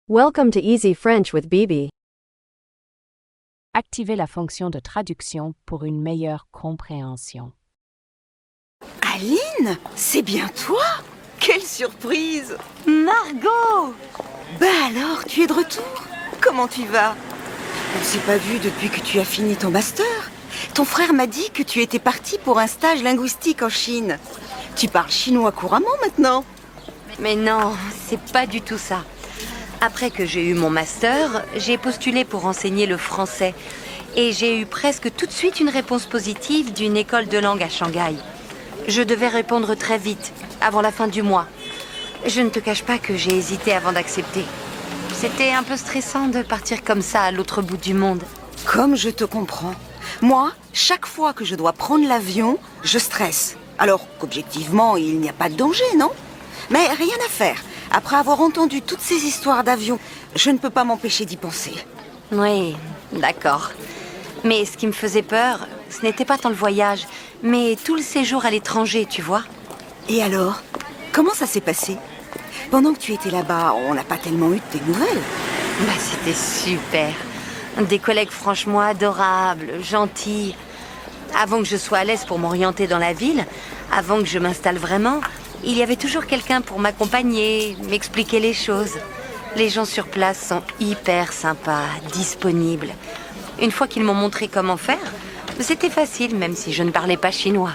Welcome to Easy French with Bibi. Activez la fonction de traduction pour une meilleure compréhension. Aline, c'est bien toi? Quelle surprise! Margot! Alors, tu es de retour? Comment tu vas? On ne s'est pas vu depuis que tu as fini ton master. Ton frère m'a dit que tu étais partie pour un stage linguistique en Chine. Tu parles chinois couramment maintenant? Mais non, c'est pas du tout ça. Après que j'ai eu mon master, j'ai postulé pour enseigner le français. Et j'ai eu presque tout de suite une réponse positive d'une école de langue à Shanghai. Je devais répondre très vite, avant la fin du mois. Je ne te cache pas que j'ai hésité avant d'accepter. C'était un peu stressant de partir comme ça à l'autre bout du monde. Comme je te comprends. Moi, chaque fois que je dois prendre l'avion, je stresse. Alors qu'objectivement, il n'y a pas de danger, non? Mais rien à faire. Après avoir entendu toutes ces histoires d'avions, je ne peux pas m'empêcher d'y penser. Oui, d'accord. Mais ce qui me faisait peur, ce n'était pas tant le voyage, mais tout le séjour à l'étranger, tu vois. Et alors, comment ça s'est passé? Pendant que tu étais là-bas, on n'a pas tellement eu de tes nouvelles. C'était super. Des collègues franchement adorables, gentils. Avant que je sois à l'aise pour m'orienter dans la ville, avant que je m'installe vraiment, il y avait toujours quelqu'un pour m'accompagner, m'expliquer les choses. Les gens sur place sont hyper sympas, disponibles. Une fois qu'ils m'ont montré comment faire, c'était facile, même si je ne parlais pas chinois.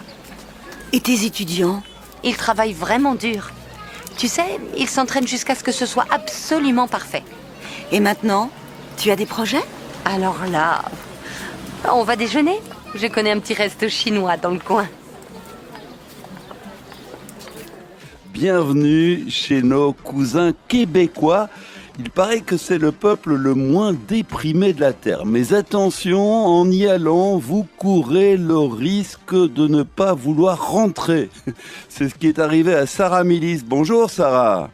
Et tes étudiants? Ils travaillent vraiment dur. Tu sais, ils s'entraînent jusqu'à ce que ce soit absolument parfait. Et maintenant, tu as des projets? Alors là, on va déjeuner. Je connais un petit resto chinois dans le coin. Bienvenue chez nos cousins québécois. Il paraît que c'est le peuple le moins déprimé de la Terre. Mais attention, en y allant, vous courez le risque de ne pas vouloir rentrer. C'est ce qui est arrivé à Sarah Milis. Bonjour Sarah.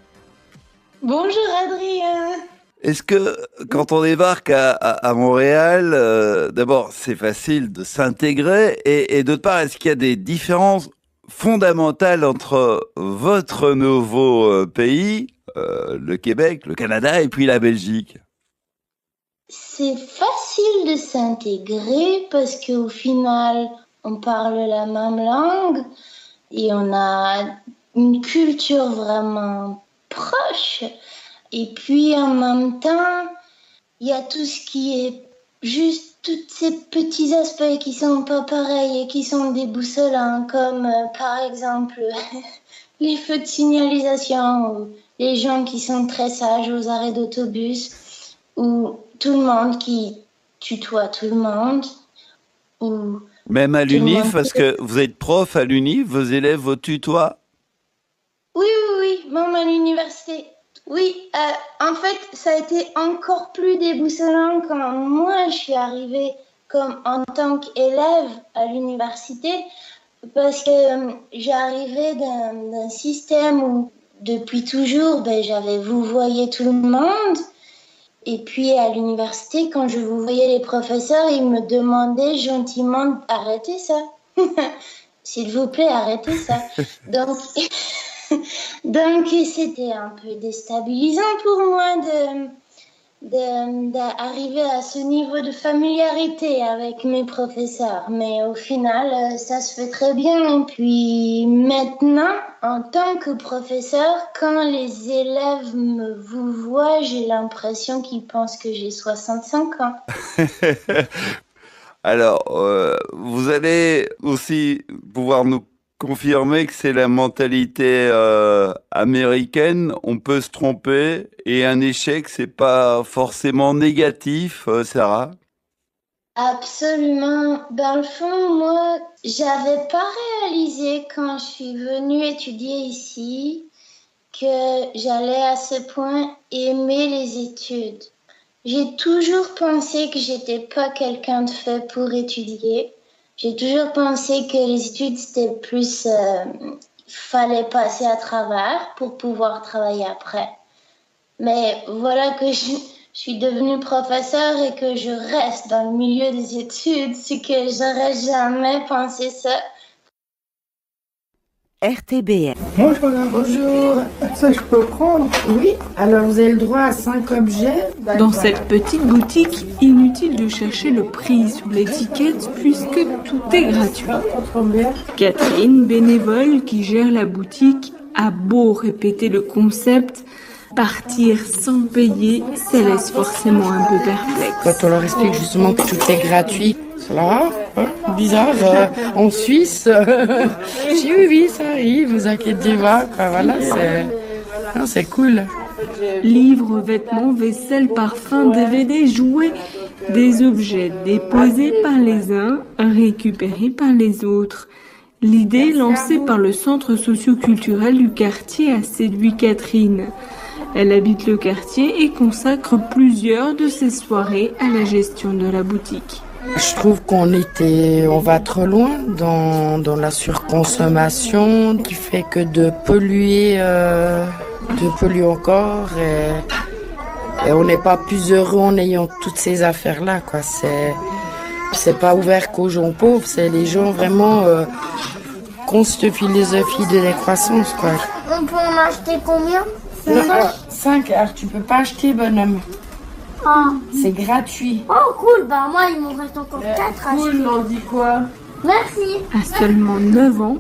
Bonjour Adrien. Est-ce que quand on débarque à Montréal, d'abord c'est facile de s'intégrer et d'autre part, est-ce qu'il y a des différences fondamentales entre votre nouveau pays, le Québec, le Canada et puis la Belgique? C'est facile de s'intégrer parce qu'au final, on parle la même langue et on a une culture vraiment proche. Et puis en même temps, il y a tout ce qui est juste tous ces petits aspects qui sont pas pareils et qui sont déboussolants, comme par exemple les feux de signalisation ou les gens qui sont très sages aux arrêts d'autobus ou tout le monde qui tutoie tout le monde. Ou Même à tout le l'UNIF, monde- parce que vous êtes prof à l'UNIF, vos élèves vous tutoient? Oui, même à l'université. Oui, en fait, ça a été encore plus déboussolant quand moi je suis arrivée comme en tant qu'élève à l'université parce que j'arrivais d'un système où depuis toujours j'avais vous voyez tout le monde et puis à l'université quand je vous voyais les professeurs ils me demandaient gentiment arrêtez ça. S'il vous plaît, arrêtez ça. Donc Donc, c'était un peu déstabilisant pour moi d'arriver à ce niveau de familiarité avec mes professeurs. Mais au final, ça se fait très bien. Et puis maintenant, en tant que professeur, quand les élèves me vous voient, j'ai l'impression qu'ils pensent que j'ai 65 ans. Alors, vous allez aussi pouvoir nous confirmer que c'est la mentalité américaine. On peut se tromper et un échec, c'est pas forcément négatif, Sarah. Absolument. Dans le fond, moi, j'avais pas réalisé quand je suis venue étudier ici que j'allais à ce point aimer les études. J'ai toujours pensé que j'étais pas quelqu'un de fait pour étudier. J'ai toujours pensé que les études c'était plus fallait passer à travers pour pouvoir travailler après. Mais voilà que je suis devenue professeure et que je reste dans le milieu des études, c'est que j'aurais jamais pensé ça. RTBF. Bonjour. Bonjour. Ça, je peux prendre? Oui. Alors, vous avez le droit à 5 objets. Dans cette petite boutique, inutile de chercher le prix sur l'étiquette puisque tout est gratuit. Catherine, bénévole qui gère la boutique, a beau répéter le concept, partir sans payer, ça laisse forcément un peu perplexe. Quand on leur explique justement que tout est gratuit, c'est là, bizarre, en Suisse, je dis oui, ça arrive, vous inquiétez pas, quoi, voilà, c'est cool. Livres, vêtements, vaisselle, parfums, DVD, jouets, des objets déposés par les uns, récupérés par les autres. L'idée lancée par le centre socio-culturel du quartier a séduit Catherine. Elle habite le quartier et consacre plusieurs de ses soirées à la gestion de la boutique. Je trouve on va trop loin dans la surconsommation qui fait que de polluer encore et on n'est pas plus heureux en ayant toutes ces affaires-là, quoi. C'est pas ouvert qu'aux gens pauvres, c'est les gens vraiment qui ont cette philosophie de décroissance, quoi. On peut en acheter combien? 5, alors tu peux pas acheter, bonhomme. Ah. C'est gratuit. Oh cool, bah moi il m'en reste encore 4 à acheter. Cool, on dit quoi? Merci. À seulement 9 ans,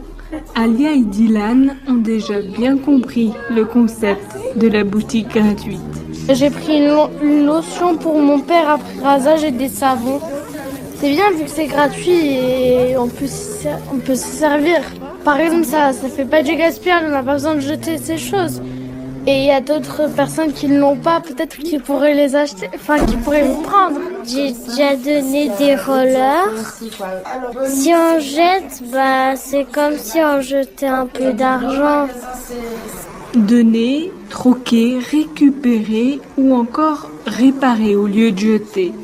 Alia et Dylan ont déjà bien compris le concept de la boutique gratuite. J'ai pris une lotion pour mon père après rasage et des savons. C'est bien vu que c'est gratuit et on peut se servir. Par exemple, ça fait pas du gaspillage, on n'a pas besoin de jeter ces choses. Et il y a d'autres personnes qui ne l'ont pas, peut-être qui pourraient les acheter, qui pourraient les prendre. J'ai déjà donné des rollers. Si on jette, c'est comme si on jetait un peu d'argent. Donner, troquer, récupérer ou encore réparer au lieu de jeter.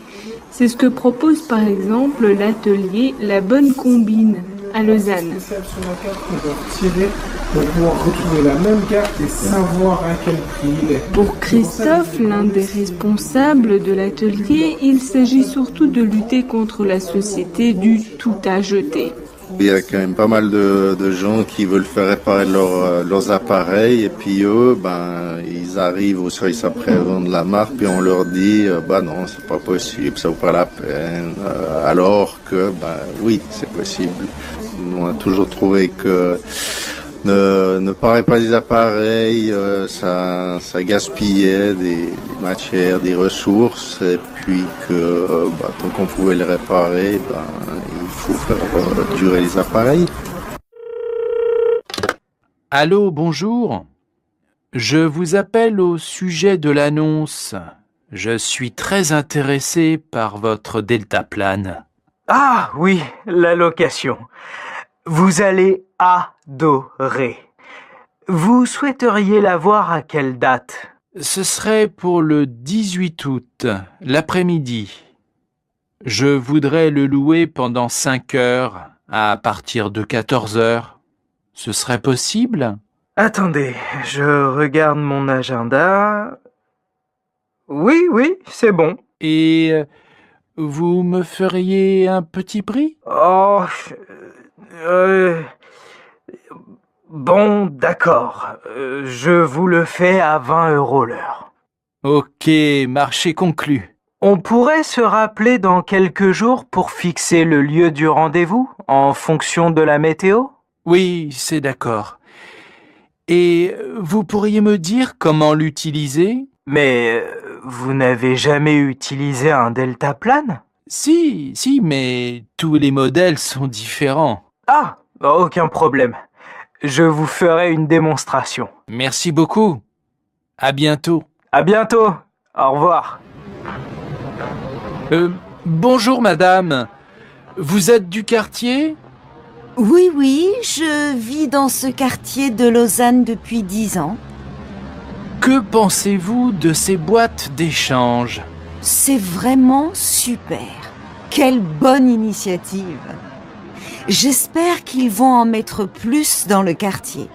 C'est ce que propose par exemple l'atelier La Bonne Combine à Lausanne. Sur la carte qu'on doit retirer pour pouvoir retrouver la même carte et savoir à quel prix il est. Pour Christophe, l'un des responsables de l'atelier, il s'agit surtout de lutter contre la société du tout à jeter. Il y a quand même pas mal de gens qui veulent faire réparer leurs appareils et puis eux, ils arrivent au service après-vente de la marque puis on leur dit non, c'est pas possible, ça vaut pas la peine. Alors que oui, c'est possible. On a toujours trouvé que ne pas réparer les appareils, ça gaspillait des matières, des ressources, et puis que tant qu'on pouvait les réparer, il faut faire durer les appareils. Allô, bonjour. Je vous appelle au sujet de l'annonce. Je suis très intéressé par votre deltaplane. Ah oui, la location. Vous allez adorer. Vous souhaiteriez la voir à quelle date? Ce serait pour le 18 août, l'après-midi. Je voudrais le louer pendant 5 heures, à partir de 14 heures. Ce serait possible? Attendez, je regarde mon agenda. Oui, c'est bon. Et vous me feriez un petit prix? Oh, bon, d'accord. Je vous le fais à 20 € l'heure. Ok, marché conclu. On pourrait se rappeler dans quelques jours pour fixer le lieu du rendez-vous, en fonction de la météo? Oui, c'est d'accord. Et vous pourriez me dire comment l'utiliser? Mais vous n'avez jamais utilisé un deltaplane? Si, mais tous les modèles sont différents. Ah, aucun problème. Je vous ferai une démonstration. Merci beaucoup. À bientôt. À bientôt. Au revoir. Bonjour madame. Vous êtes du quartier? Oui, je vis dans ce quartier de Lausanne depuis 10 ans. Que pensez-vous de ces boîtes d'échange? C'est vraiment super. Quelle bonne initiative. J'espère qu'ils vont en mettre plus dans le quartier.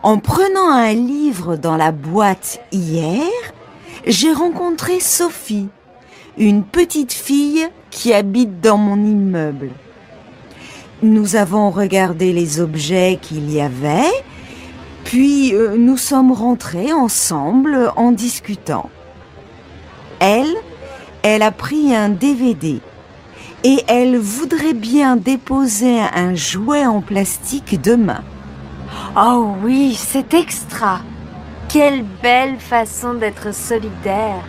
En prenant un livre dans la boîte hier, j'ai rencontré Sophie, une petite fille qui habite dans mon immeuble. Nous avons regardé les objets qu'il y avait, puis nous sommes rentrés ensemble en discutant. Elle a pris un DVD et elle voudrait bien déposer un jouet en plastique demain. Oh oui, c'est extra. Quelle belle façon d'être solidaire.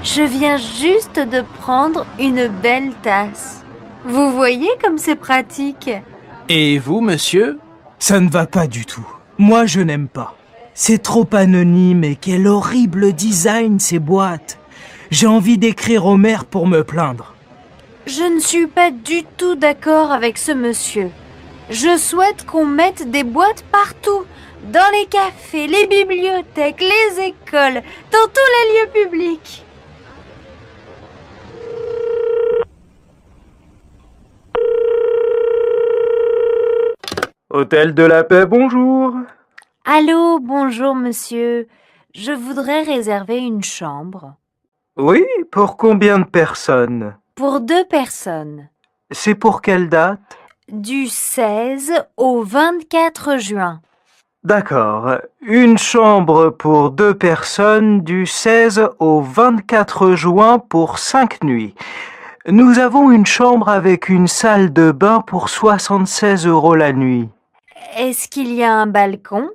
Je viens juste de prendre une belle tasse. Vous voyez comme c'est pratique. Et vous, monsieur? Ça ne va pas du tout. Moi, je n'aime pas. C'est trop anonyme et quel horrible design ces boîtes. J'ai envie d'écrire au maire pour me plaindre. Je ne suis pas du tout d'accord avec ce monsieur. Je souhaite qu'on mette des boîtes partout. Dans les cafés, les bibliothèques, les écoles, dans tous les lieux publics. Hôtel de la Paix, bonjour. Allô, bonjour monsieur. Je voudrais réserver une chambre. Oui, pour combien de personnes? Pour 2 personnes. C'est pour quelle date? Du 16 au 24 juin. D'accord. Une chambre pour 2 personnes du 16 au 24 juin pour 5 nuits. Nous avons une chambre avec une salle de bain pour 76 € la nuit. Est-ce qu'il y a un balcon?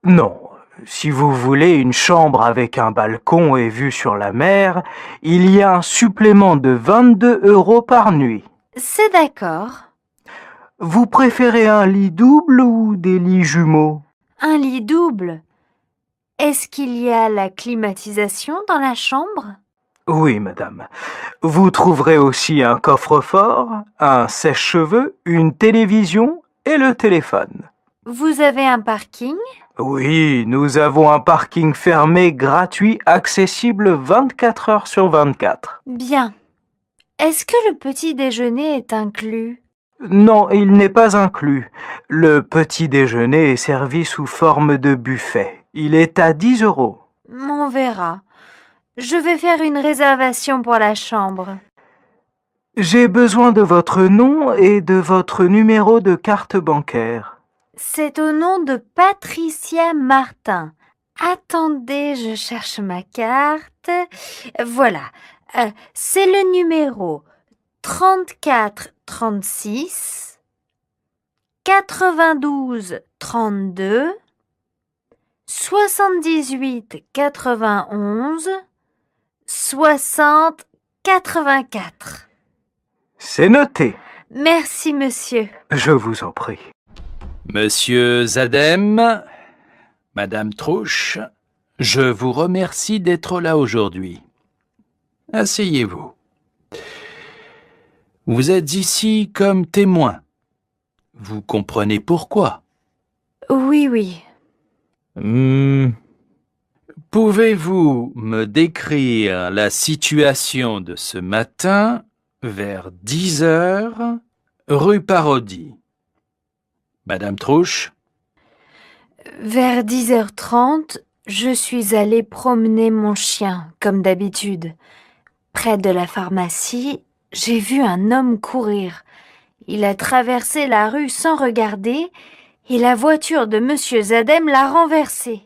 Non. Si vous voulez une chambre avec un balcon et vue sur la mer, il y a un supplément de 22 € par nuit. C'est d'accord. Vous préférez un lit double ou des lits jumeaux? Un lit double. Est-ce qu'il y a la climatisation dans la chambre? Oui, madame. Vous trouverez aussi un coffre-fort, un sèche-cheveux, une télévision et le téléphone. Vous avez un parking? Oui, nous avons un parking fermé gratuit accessible 24 heures sur 24. Bien. Est-ce que le petit déjeuner est inclus? Non, il n'est pas inclus. Le petit déjeuner est servi sous forme de buffet. Il est à 10 €. On verra. Je vais faire une réservation pour la chambre. J'ai besoin de votre nom et de votre numéro de carte bancaire. C'est au nom de Patricia Martin. Attendez, je cherche ma carte. Voilà. C'est le numéro 34 36 92 32 78 91 60 84. C'est noté. Merci, monsieur. Je vous en prie. Monsieur Zadem, Madame Trouche, je vous remercie d'être là aujourd'hui. Asseyez-vous. Vous êtes ici comme témoin. Vous comprenez pourquoi? Oui, oui. Pouvez-vous me décrire la situation de ce matin vers 10 heures, rue Parodie? Madame Trouche? Vers 10h30, je suis allée promener mon chien, comme d'habitude. Près de la pharmacie, j'ai vu un homme courir. Il a traversé la rue sans regarder et la voiture de Monsieur Zadem l'a renversé.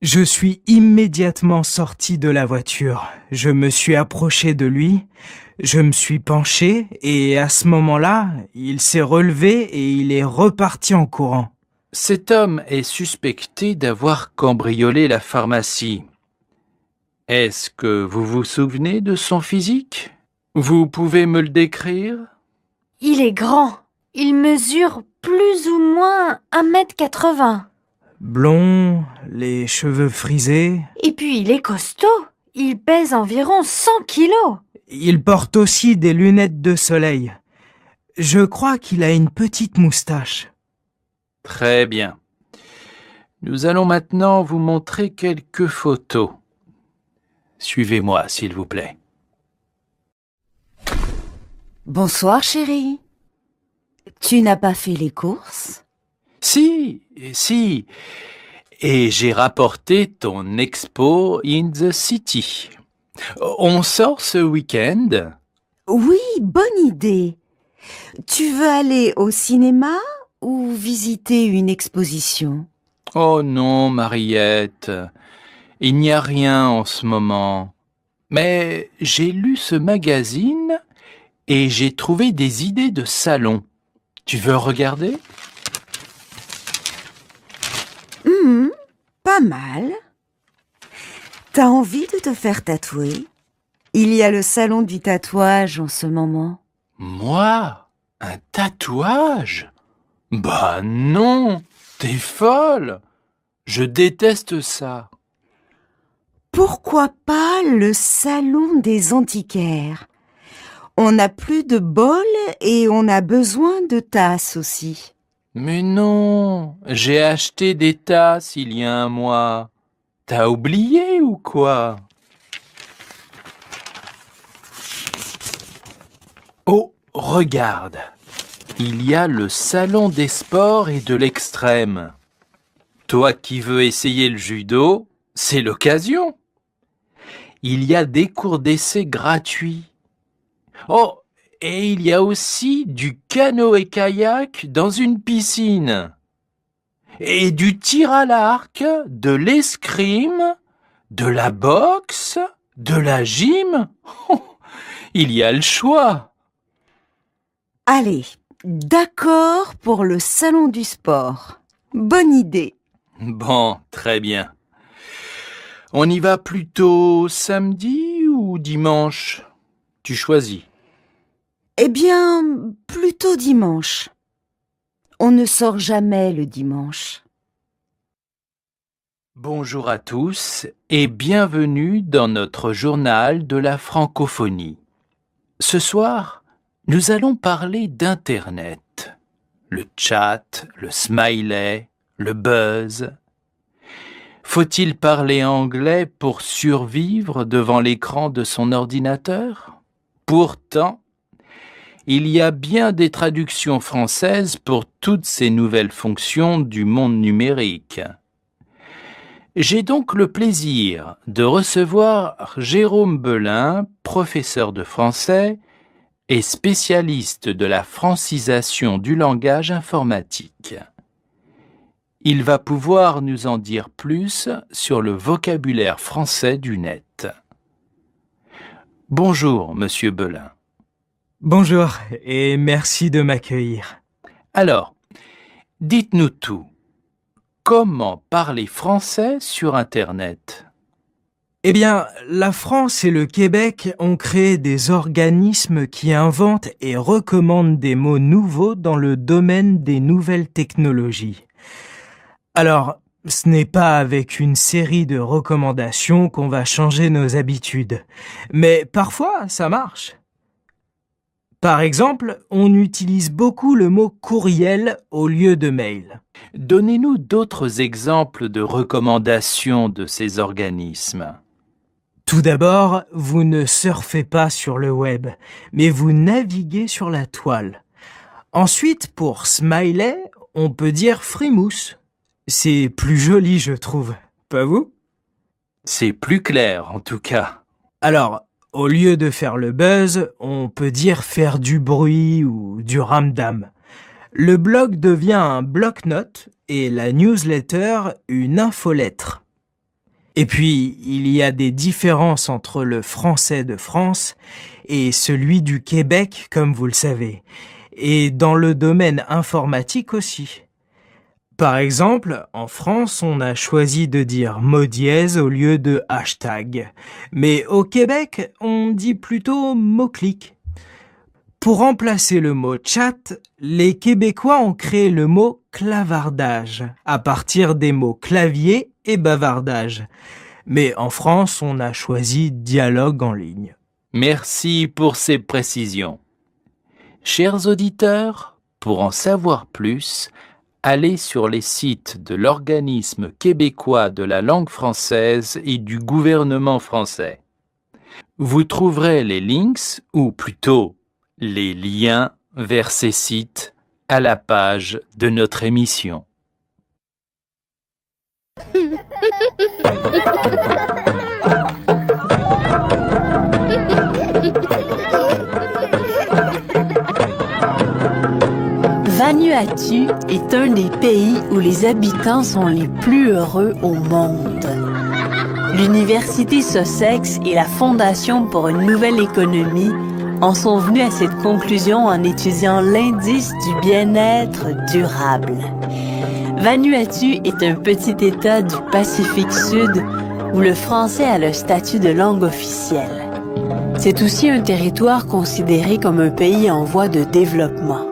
Je suis immédiatement sorti de la voiture. Je me suis approché de lui, je me suis penché et à ce moment-là, il s'est relevé et il est reparti en courant. Cet homme est suspecté d'avoir cambriolé la pharmacie. Est-ce que vous vous souvenez de son physique? Vous pouvez me le décrire? Il est grand. Il mesure plus ou moins 1,80 m. Blond, les cheveux frisés. Et puis il est costaud. Il pèse environ 100 kilos. Il porte aussi des lunettes de soleil. Je crois qu'il a une petite moustache. Très bien. Nous allons maintenant vous montrer quelques photos. Suivez-moi, s'il vous plaît. Bonsoir, chérie. Tu n'as pas fait les courses? Si. Et j'ai rapporté ton expo in the city. On sort ce week-end? Oui, bonne idée. Tu veux aller au cinéma ou visiter une exposition? Oh non, Mariette, il n'y a rien en ce moment. Mais j'ai lu ce magazine et j'ai trouvé des idées de salon. Tu veux regarder? Pas mal. T'as envie de te faire tatouer? Il y a le salon du tatouage en ce moment. Moi? Un tatouage? Bah non, t'es folle. Je déteste ça. Pourquoi pas le salon des antiquaires? On n'a plus de bols et on a besoin de tasses aussi. Mais non, j'ai acheté des tasses il y a un mois. T'as oublié ou quoi? Oh, regarde. Il y a le salon des sports et de l'extrême. Toi qui veux essayer le judo, c'est l'occasion. Il y a des cours d'essai gratuits. Oh, et il y a aussi du canoë-kayak dans une piscine. Et du tir à l'arc, de l'escrime, de la boxe, de la gym. Oh, il y a le choix. Allez, d'accord pour le salon du sport. Bonne idée. Bon, très bien. On y va plutôt samedi ou dimanche? Tu choisis. Eh bien, plutôt dimanche. On ne sort jamais le dimanche. Bonjour à tous et bienvenue dans notre journal de la francophonie. Ce soir, nous allons parler d'Internet. Le chat, le smiley, le buzz. Faut-il parler anglais pour survivre devant l'écran de son ordinateur? Pourtant, il y a bien des traductions françaises pour toutes ces nouvelles fonctions du monde numérique. J'ai donc le plaisir de recevoir Jérôme Belin, professeur de français et spécialiste de la francisation du langage informatique. Il va pouvoir nous en dire plus sur le vocabulaire français du net. Bonjour, monsieur Belin. Bonjour et merci de m'accueillir. Alors, dites-nous tout. Comment parler français sur Internet? Eh bien, la France et le Québec ont créé des organismes qui inventent et recommandent des mots nouveaux dans le domaine des nouvelles technologies. Alors, ce n'est pas avec une série de recommandations qu'on va changer nos habitudes, mais parfois ça marche. Par exemple, on utilise beaucoup le mot courriel au lieu de mail. Donnez-nous d'autres exemples de recommandations de ces organismes. Tout d'abord, vous ne surfez pas sur le web, mais vous naviguez sur la toile. Ensuite, pour smiley, on peut dire frimousse. C'est plus joli, je trouve. Pas vous? C'est plus clair, en tout cas. Alors, au lieu de faire le buzz, on peut dire faire du bruit ou du ramdam. Le blog devient un bloc-notes et la newsletter une infolettre. Et puis, il y a des différences entre le français de France et celui du Québec, comme vous le savez, et dans le domaine informatique aussi. Par exemple, en France, on a choisi de dire mot dièse au lieu de hashtag. Mais au Québec, on dit plutôt mot-clic. Pour remplacer le mot chat, les Québécois ont créé le mot clavardage, à partir des mots clavier et bavardage. Mais en France, on a choisi dialogue en ligne. Merci pour ces précisions. Chers auditeurs, pour en savoir plus, allez sur les sites de l'Organisme québécois de la langue française et du gouvernement français. Vous trouverez les links, ou plutôt les liens vers ces sites à la page de notre émission. Vanuatu est un des pays où les habitants sont les plus heureux au monde. L'Université Sussex et la Fondation pour une nouvelle économie en sont venus à cette conclusion en étudiant l'indice du bien-être durable. Vanuatu est un petit État du Pacifique Sud où le français a le statut de langue officielle. C'est aussi un territoire considéré comme un pays en voie de développement.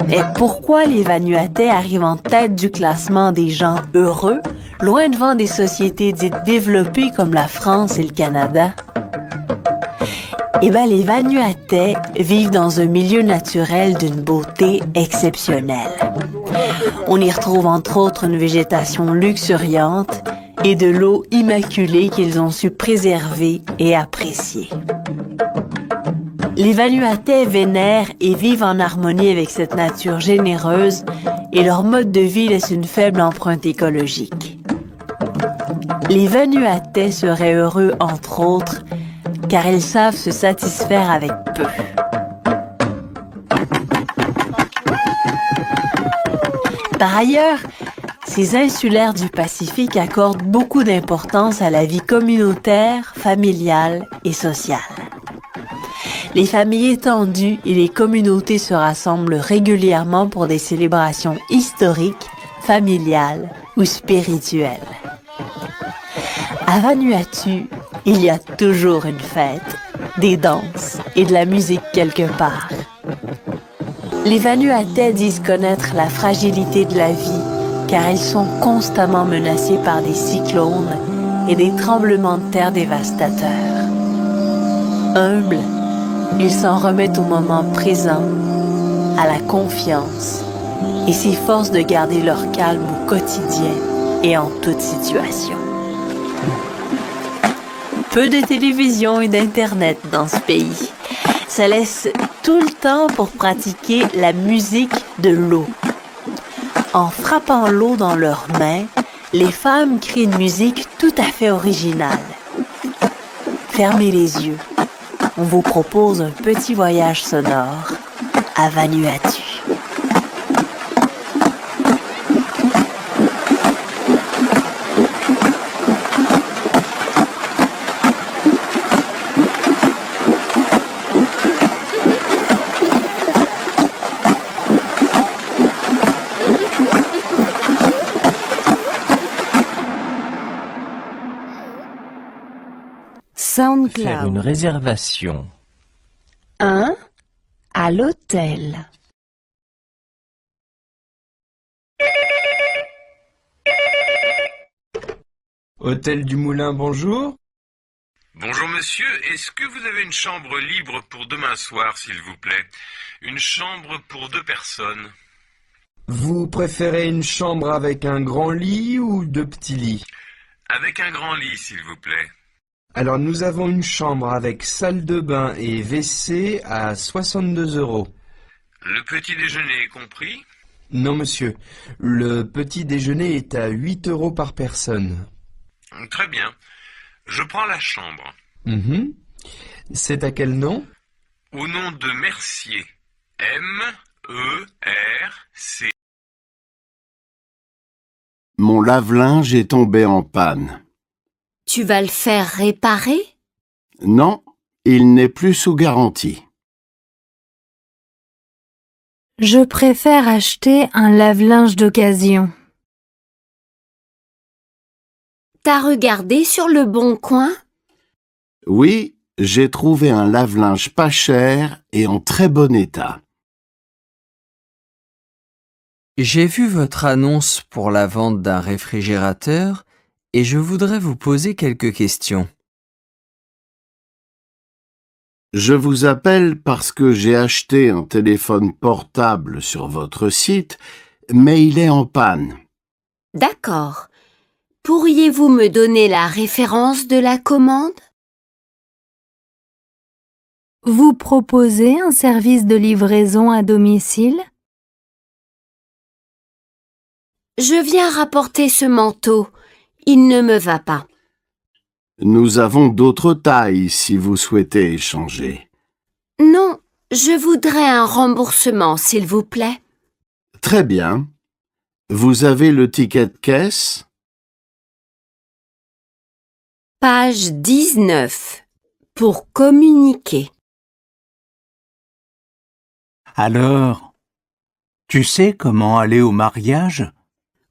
Et pourquoi les Vanuatais arrivent en tête du classement des gens heureux, loin devant des sociétés dites développées comme la France et le Canada? Eh bien, les Vanuatais vivent dans un milieu naturel d'une beauté exceptionnelle. On y retrouve entre autres une végétation luxuriante et de l'eau immaculée qu'ils ont su préserver et apprécier. Les Vanuatais vénèrent et vivent en harmonie avec cette nature généreuse et leur mode de vie laisse une faible empreinte écologique. Les Vanuatais seraient heureux, entre autres, car ils savent se satisfaire avec peu. Par ailleurs, ces insulaires du Pacifique accordent beaucoup d'importance à la vie communautaire, familiale et sociale. Les familles étendues et les communautés se rassemblent régulièrement pour des célébrations historiques, familiales ou spirituelles. À Vanuatu, il y a toujours une fête, des danses et de la musique quelque part. Les Vanuatais disent connaître la fragilité de la vie car ils sont constamment menacés par des cyclones et des tremblements de terre dévastateurs. Humbles, ils s'en remettent au moment présent, à la confiance, et s'efforcent de garder leur calme au quotidien et en toute situation. Peu de télévision et d'Internet dans ce pays. Ça laisse tout le temps pour pratiquer la musique de l'eau. En frappant l'eau dans leurs mains, les femmes crient une musique tout à fait originale. Fermez les yeux. On vous propose un petit voyage sonore à Vanuatu. Faire une réservation. 1. À l'hôtel. Hôtel du Moulin, bonjour. Bonjour monsieur, est-ce que vous avez une chambre libre pour demain soir, s'il vous plaît? Une chambre pour 2 personnes. Vous préférez une chambre avec un grand lit ou 2 petits lits? Avec un grand lit, s'il vous plaît. Alors nous avons une chambre avec salle de bain et WC à 62 €. Le petit déjeuner est compris? Non monsieur, le petit déjeuner est à 8 € par personne. Très bien. Je prends la chambre. C'est à quel nom? Au nom de Mercier. M-E-R-C. Mon lave-linge est tombé en panne. Tu vas le faire réparer? Non, il n'est plus sous garantie. Je préfère acheter un lave-linge d'occasion. T'as regardé sur le Bon Coin? Oui, j'ai trouvé un lave-linge pas cher et en très bon état. J'ai vu votre annonce pour la vente d'un réfrigérateur et je voudrais vous poser quelques questions. Je vous appelle parce que j'ai acheté un téléphone portable sur votre site, mais il est en panne. D'accord. Pourriez-vous me donner la référence de la commande? Vous proposez un service de livraison à domicile? Je viens rapporter ce manteau. Il ne me va pas. Nous avons d'autres tailles si vous souhaitez échanger. Non, je voudrais un remboursement, s'il vous plaît. Très bien. Vous avez le ticket de caisse? Page 19. Pour communiquer. Alors, tu sais comment aller au mariage?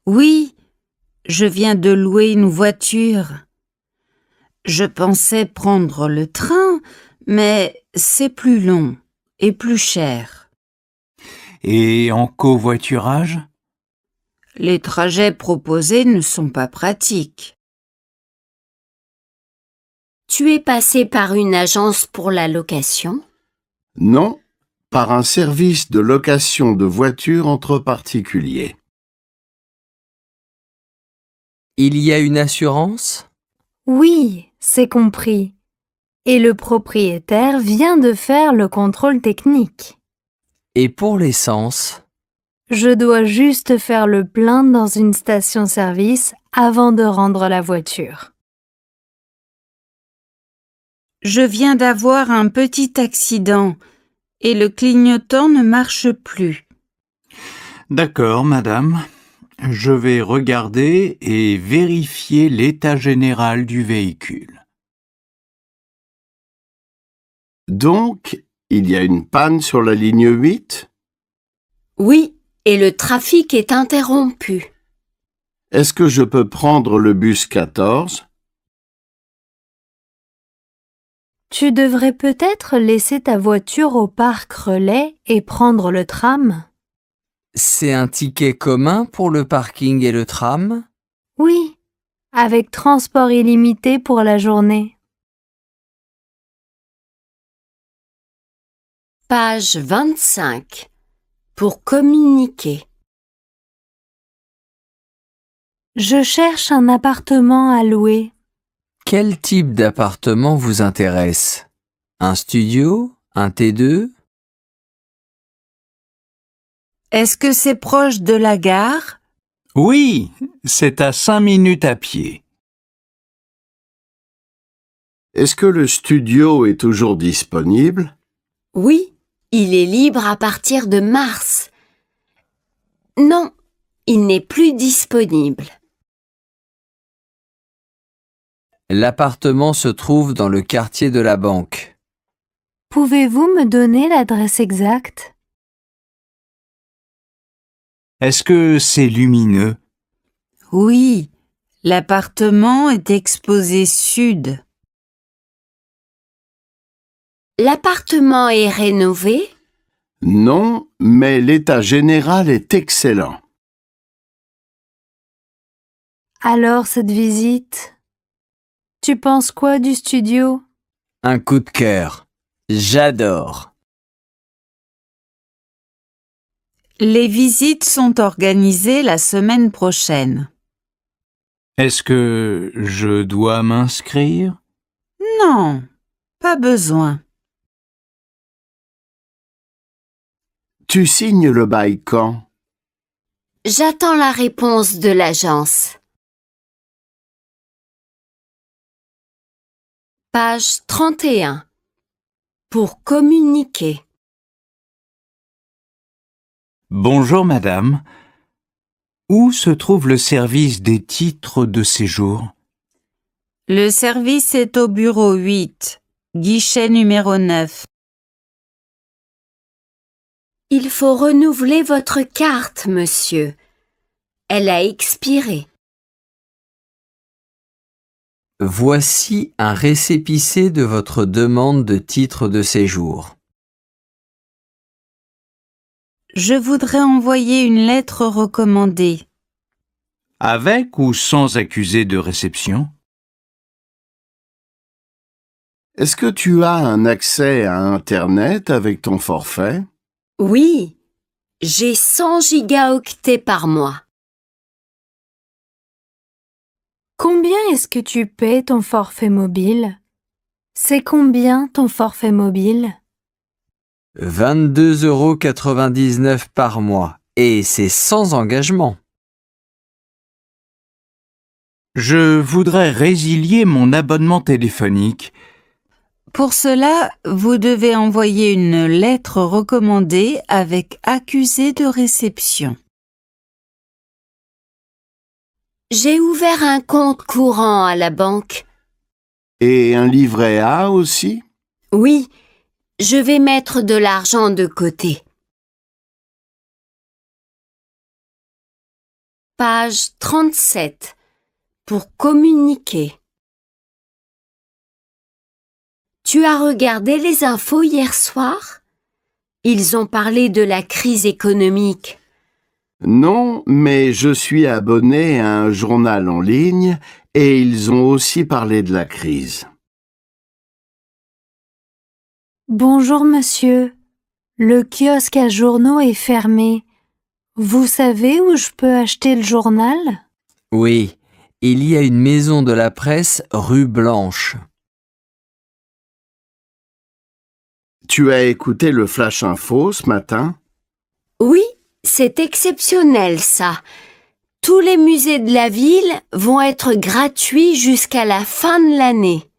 Oui, je viens de louer une voiture. Je pensais prendre le train, mais c'est plus long et plus cher. Et en covoiturage? Les trajets proposés ne sont pas pratiques. Tu es passé par une agence pour la location? Non, par un service de location de voitures entre particuliers. Il y a une assurance? Oui, c'est compris. Et le propriétaire vient de faire le contrôle technique. Et pour l'essence? Je dois juste faire le plein dans une station-service avant de rendre la voiture. Je viens d'avoir un petit accident et le clignotant ne marche plus. D'accord, madame. Je vais regarder et vérifier l'état général du véhicule. Donc, il y a une panne sur la ligne 8? Oui, et le trafic est interrompu. Est-ce que je peux prendre le bus 14? Tu devrais peut-être laisser ta voiture au parc relais et prendre le tram. C'est un ticket commun pour le parking et le tram? Oui, avec transport illimité pour la journée. Page 25. Pour communiquer. Je cherche un appartement à louer. Quel type d'appartement vous intéresse? Un studio? Un T2? Est-ce que c'est proche de la gare? Oui, c'est à 5 minutes à pied. Est-ce que le studio est toujours disponible? Oui, il est libre à partir de mars. Non, il n'est plus disponible. L'appartement se trouve dans le quartier de la banque. Pouvez-vous me donner l'adresse exacte? Est-ce que c'est lumineux? Oui, l'appartement est exposé sud. L'appartement est rénové? Non, mais l'état général est excellent. Alors cette visite? Tu penses quoi du studio? Un coup de cœur. J'adore. Les visites sont organisées la semaine prochaine. Est-ce que je dois m'inscrire? Non, pas besoin. Tu signes le bail quand? J'attends la réponse de l'agence. Page 31. Pour communiquer. Bonjour madame. Où se trouve le service des titres de séjour? Le service est au bureau 8, guichet numéro 9. Il faut renouveler votre carte, monsieur. Elle a expiré. Voici un récépissé de votre demande de titre de séjour. Je voudrais envoyer une lettre recommandée. Avec ou sans accusé de réception? Est-ce que tu as un accès à Internet avec ton forfait? Oui, j'ai 100 gigaoctets par mois. Combien est-ce que tu paies ton forfait mobile? C'est combien ton forfait mobile? 22,99 € par mois. Et c'est sans engagement. Je voudrais résilier mon abonnement téléphonique. Pour cela, vous devez envoyer une lettre recommandée avec accusé de réception. J'ai ouvert un compte courant à la banque. Et un livret A aussi? Oui, je vais mettre de l'argent de côté. Page 37. Pour communiquer. Tu as regardé les infos hier soir? Ils ont parlé de la crise économique. Non, mais je suis abonné à un journal en ligne et ils ont aussi parlé de la crise. Bonjour monsieur. Le kiosque à journaux est fermé. Vous savez où je peux acheter le journal? Oui, il y a une maison de la presse rue Blanche. Tu as écouté le Flash Info ce matin? Oui, c'est exceptionnel ça. Tous les musées de la ville vont être gratuits jusqu'à la fin de l'année.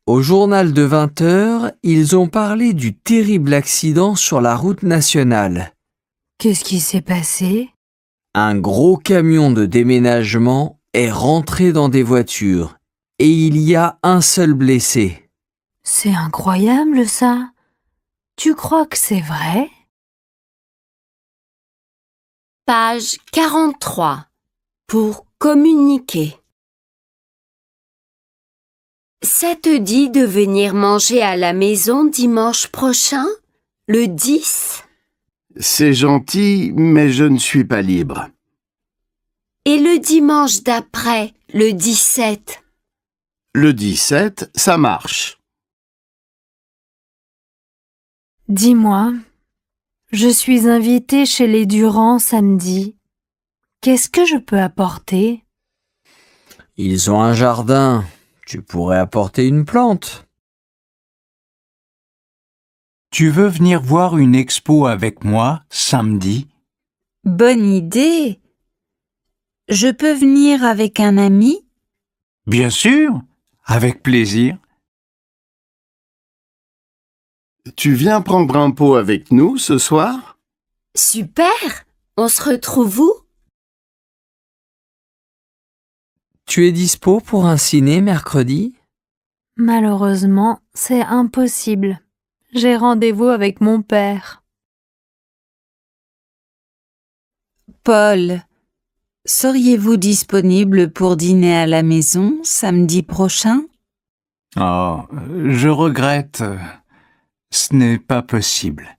Au journal de 20 heures, ils ont parlé du terrible accident sur la route nationale. Qu'est-ce qui s'est passé? Un gros camion de déménagement est rentré dans des voitures et il y a un seul blessé. C'est incroyable ça. Tu crois que c'est vrai? Page 43. Pour communiquer. Ça te dit de venir manger à la maison dimanche prochain, le 10? C'est gentil, mais je ne suis pas libre. Et le dimanche d'après, le 17? Le 17, ça marche. Dis-moi, je suis invitée chez les Durand samedi. Qu'est-ce que je peux apporter? Ils ont un jardin. Tu pourrais apporter une plante. Tu veux venir voir une expo avec moi samedi? Bonne idée. Je peux venir avec un ami? Bien sûr, avec plaisir. Tu viens prendre un pot avec nous ce soir? Super! On se retrouve où? Tu es dispo pour un ciné mercredi? Malheureusement, c'est impossible. J'ai rendez-vous avec mon père. Paul, seriez-vous disponible pour dîner à la maison samedi prochain? Oh, je regrette. Ce n'est pas possible.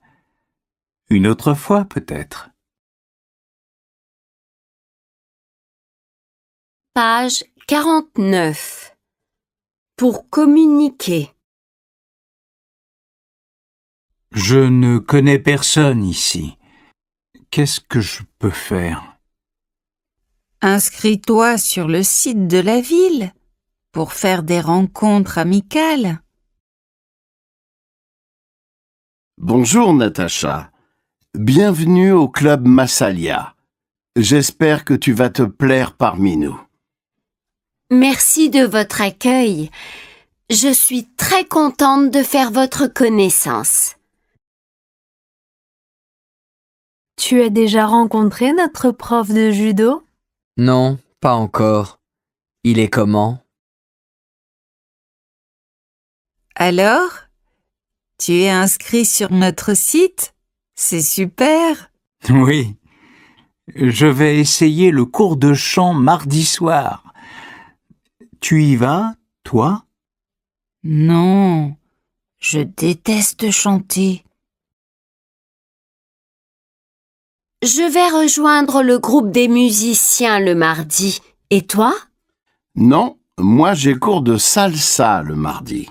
Une autre fois, peut-être. Page 49. Pour communiquer. Je ne connais personne ici. Qu'est-ce que je peux faire? Inscris-toi sur le site de la ville pour faire des rencontres amicales. Bonjour Natacha. Bienvenue au club Massalia. J'espère que tu vas te plaire parmi nous. Merci de votre accueil. Je suis très contente de faire votre connaissance. Tu as déjà rencontré notre prof de judo? Non, pas encore. Il est comment? Alors, tu es inscrit sur notre site? C'est super! Oui, je vais essayer le cours de chant mardi soir. Tu y vas, toi? Non, je déteste chanter. Je vais rejoindre le groupe des musiciens le mardi. Et toi? Non, moi j'ai cours de salsa le mardi.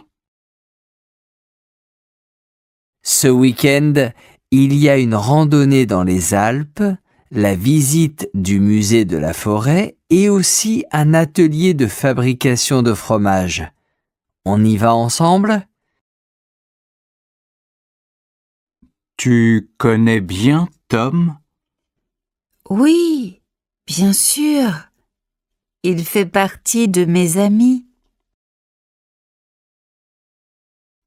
Ce week-end, il y a une randonnée dans les Alpes, la visite du musée de la forêt et aussi un atelier de fabrication de fromage. On y va ensemble? Tu connais bien Tom? Oui, bien sûr. Il fait partie de mes amis.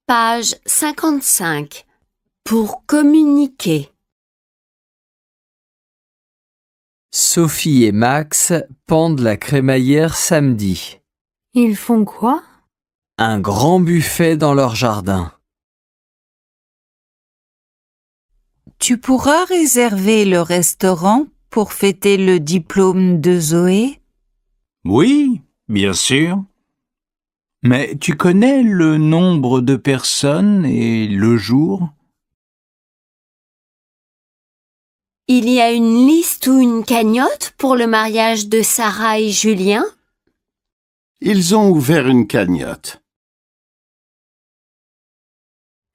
Page 55. Pour communiquer. Sophie et Max pendent la crémaillère samedi. Ils font quoi? Un grand buffet dans leur jardin. Tu pourras réserver le restaurant pour fêter le diplôme de Zoé? Oui, bien sûr. Mais tu connais le nombre de personnes et le jour? Il y a une liste ou une cagnotte pour le mariage de Sarah et Julien? Ils ont ouvert une cagnotte.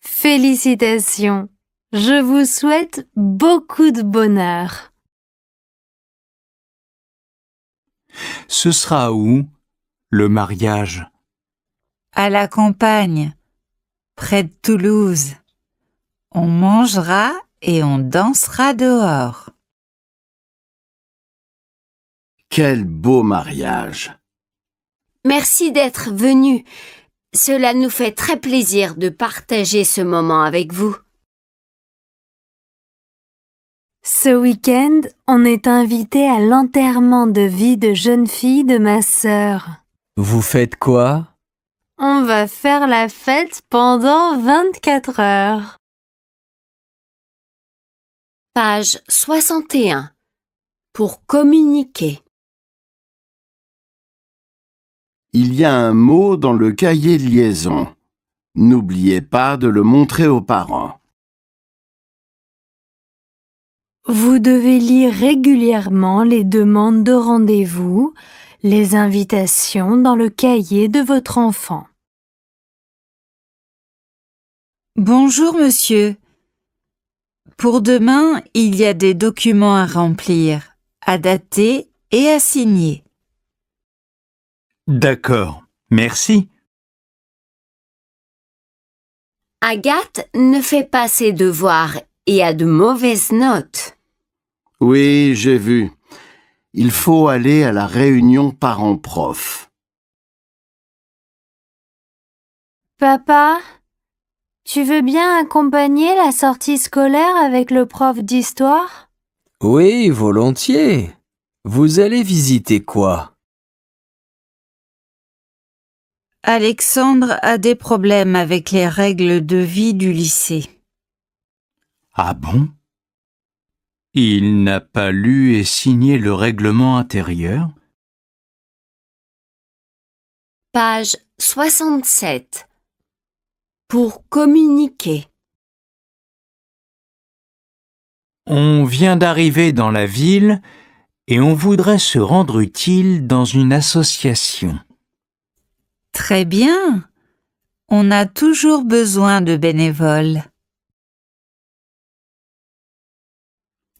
Félicitations. Je vous souhaite beaucoup de bonheur. Ce sera où, le mariage? À la campagne, près de Toulouse. On mangera et on dansera dehors. Quel beau mariage! Merci d'être venu. Cela nous fait très plaisir de partager ce moment avec vous. Ce week-end, on est invité à l'enterrement de vie de jeune fille de ma sœur. Vous faites quoi? On va faire la fête pendant 24 heures. Page 61. Pour communiquer. Il y a un mot dans le cahier de liaison. N'oubliez pas de le montrer aux parents. Vous devez lire régulièrement les demandes de rendez-vous, les invitations dans le cahier de votre enfant. Bonjour monsieur. Pour demain, il y a des documents à remplir, à dater et à signer. D'accord, merci. Agathe ne fait pas ses devoirs et a de mauvaises notes. Oui, j'ai vu. Il faut aller à la réunion parents-prof. Papa, tu veux bien accompagner la sortie scolaire avec le prof d'histoire? Oui, volontiers. Vous allez visiter quoi? Alexandre a des problèmes avec les règles de vie du lycée. Ah bon? Il n'a pas lu et signé le règlement intérieur? Page 67. Pour communiquer. On vient d'arriver dans la ville et on voudrait se rendre utile dans une association. Très bien. On a toujours besoin de bénévoles.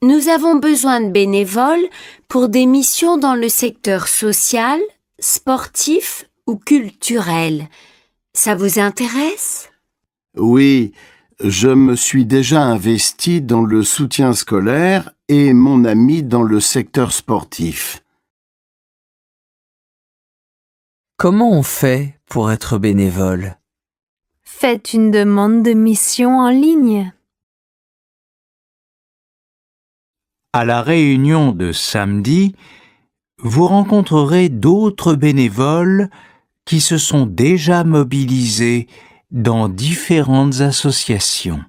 Nous avons besoin de bénévoles pour des missions dans le secteur social, sportif ou culturel. Ça vous intéresse? Oui, je me suis déjà investi dans le soutien scolaire et mon ami dans le secteur sportif. Comment on fait pour être bénévole? Faites une demande de mission en ligne. À la réunion de samedi, vous rencontrerez d'autres bénévoles qui se sont déjà mobilisés dans différentes associations.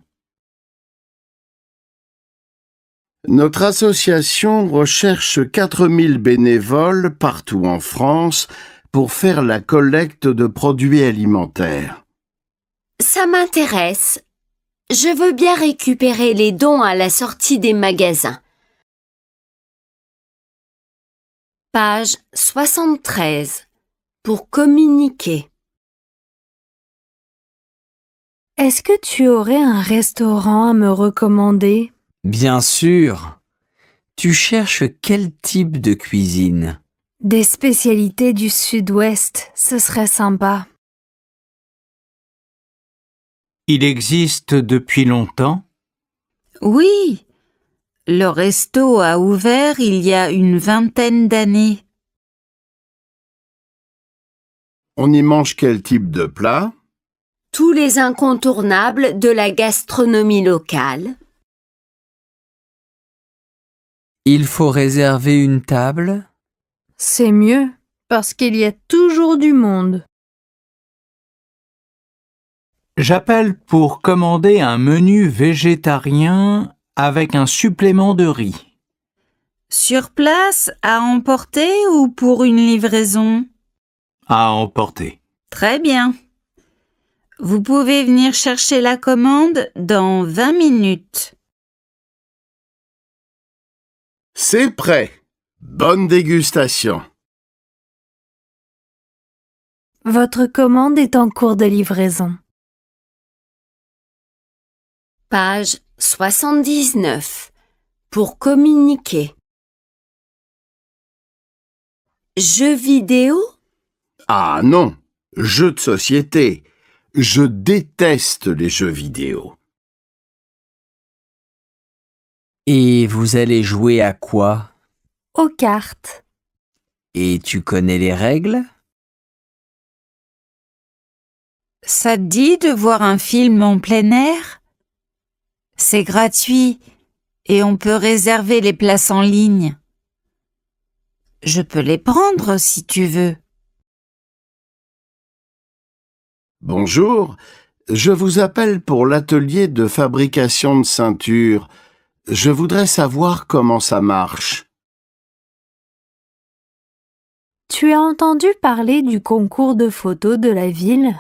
Notre association recherche 4000 bénévoles partout en France pour faire la collecte de produits alimentaires. Ça m'intéresse. Je veux bien récupérer les dons à la sortie des magasins. Page 73. Pour communiquer. Est-ce que tu aurais un restaurant à me recommander? Bien sûr. Tu cherches quel type de cuisine? Des spécialités du Sud-Ouest, ce serait sympa. Il existe depuis longtemps? Oui. Le resto a ouvert il y a une 20aine d'années. On y mange quel type de plat? Tous les incontournables de la gastronomie locale. Il faut réserver une table? C'est mieux, parce qu'il y a toujours du monde. J'appelle pour commander un menu végétarien avec un supplément de riz. Sur place, à emporter ou pour une livraison? À emporter. Très bien. Vous pouvez venir chercher la commande dans 20 minutes. C'est prêt. Bonne dégustation. Votre commande est en cours de livraison. Page 79. Pour communiquer. Jeux vidéo? Ah non, jeux de société. Je déteste les jeux vidéo. Et vous allez jouer à quoi? Aux cartes. Et tu connais les règles? Ça te dit de voir un film en plein air? C'est gratuit et on peut réserver les places en ligne. Je peux les prendre si tu veux. Bonjour, je vous appelle pour l'atelier de fabrication de ceintures. Je voudrais savoir comment ça marche. Tu as entendu parler du concours de photos de la ville?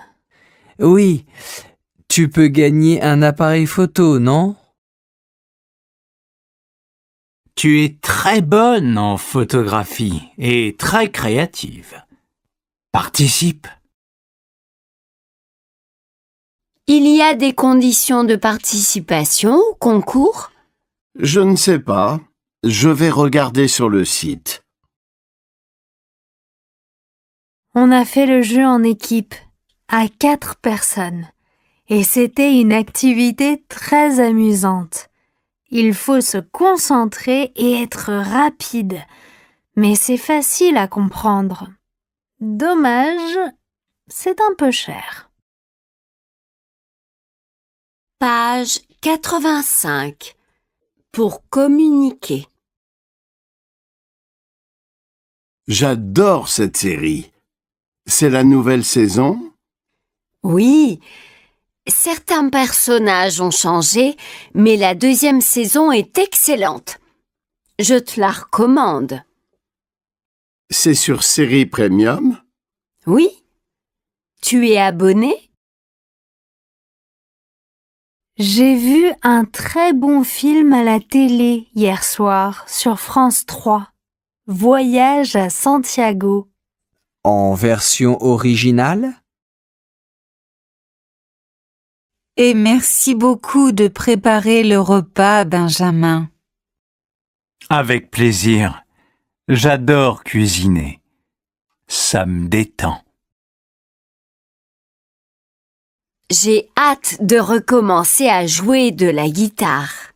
Oui, tu peux gagner un appareil photo, non? Tu es très bonne en photographie et très créative. Participe. Il y a des conditions de participation au concours? Je ne sais pas. Je vais regarder sur le site. On a fait le jeu en équipe, à 4 personnes, et c'était une activité très amusante. Il faut se concentrer et être rapide, mais c'est facile à comprendre. Dommage, c'est un peu cher. Page 85. Pour communiquer. J'adore cette série. C'est la nouvelle saison? Oui, certains personnages ont changé, mais la deuxième saison est excellente. Je te la recommande. C'est sur Série Premium? Oui. Tu es abonné? J'ai vu un très bon film à la télé hier soir sur France 3. Voyage à Santiago. En version originale? Et merci beaucoup de préparer le repas, Benjamin. Avec plaisir. J'adore cuisiner. Ça me détend. J'ai hâte de recommencer à jouer de la guitare.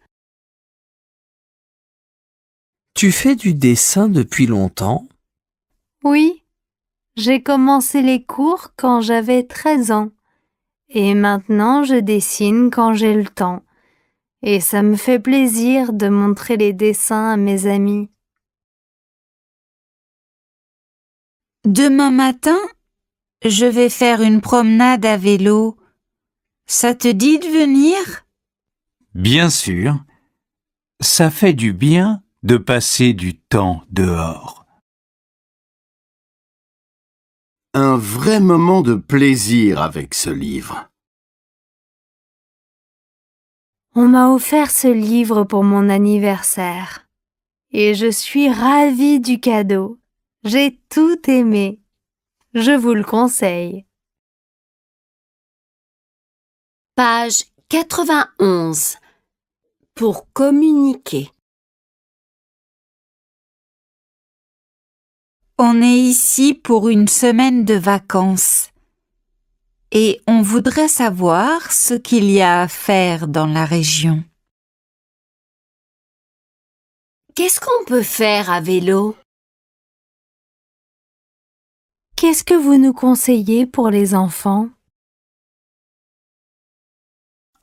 Tu fais du dessin depuis longtemps? Oui, j'ai commencé les cours quand j'avais 13 ans. Et maintenant, je dessine quand j'ai le temps. Et ça me fait plaisir de montrer les dessins à mes amis. Demain matin, je vais faire une promenade à vélo. Ça te dit de venir? Bien sûr. Ça fait du bien de passer du temps dehors. Un vrai moment de plaisir avec ce livre. On m'a offert ce livre pour mon anniversaire. Et je suis ravie du cadeau. J'ai tout aimé. Je vous le conseille. Page 91. Pour communiquer. On est ici pour une semaine de vacances. Et on voudrait savoir ce qu'il y a à faire dans la région. Qu'est-ce qu'on peut faire à vélo? Qu'est-ce que vous nous conseillez pour les enfants?